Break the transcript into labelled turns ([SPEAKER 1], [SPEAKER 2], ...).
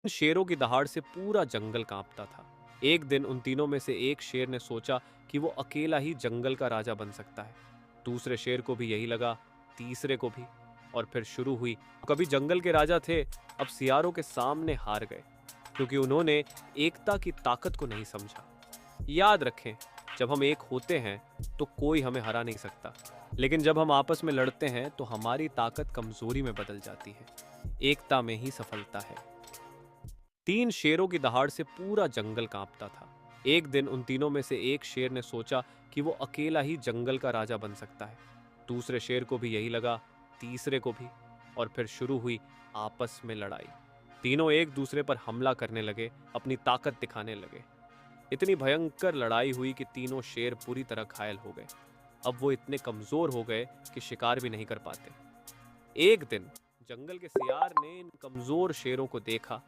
[SPEAKER 1] शेरों की दहाड़ से पूरा जंगल कांपता था। एक दिन उन तीनों में से एक शेर ने सोचा कि वो अकेला ही जंगल का राजा बन सकता है। दूसरे शेर को भी यही लगा, तीसरे को भी। और फिर शुरू हुई। कभी जंगल के राजा थे, अब सियारों के सामने हार गए, क्योंकि उन्होंने एकता की ताकत को नहीं समझा। याद रखें, जब हम एक होते हैं तो कोई हमें हरा नहीं सकता, लेकिन जब हम आपस में लड़ते हैं तो हमारी ताकत कमजोरी में बदल जाती है। एकता में ही सफलता है। तीन शेरों की दहाड़ से पूरा जंगल कांपता था। एक दिन उन तीनों में से एक शेर ने सोचा कि वो अकेला ही जंगल का राजा बन सकता है। दूसरे शेर को भी यही लगा, तीसरे को भी। और फिर शुरू हुई आपस में लड़ाई। तीनों एक दूसरे पर हमला करने लगे, अपनी ताकत दिखाने लगे। इतनी भयंकर लड़ाई हुई कि तीनों शेर पूरी तरह घायल हो गए। अब वो इतने कमजोर हो गए कि शिकार भी नहीं कर पाते। एक दिन जंगल के सियार ने इन कमजोर शेरों को देखा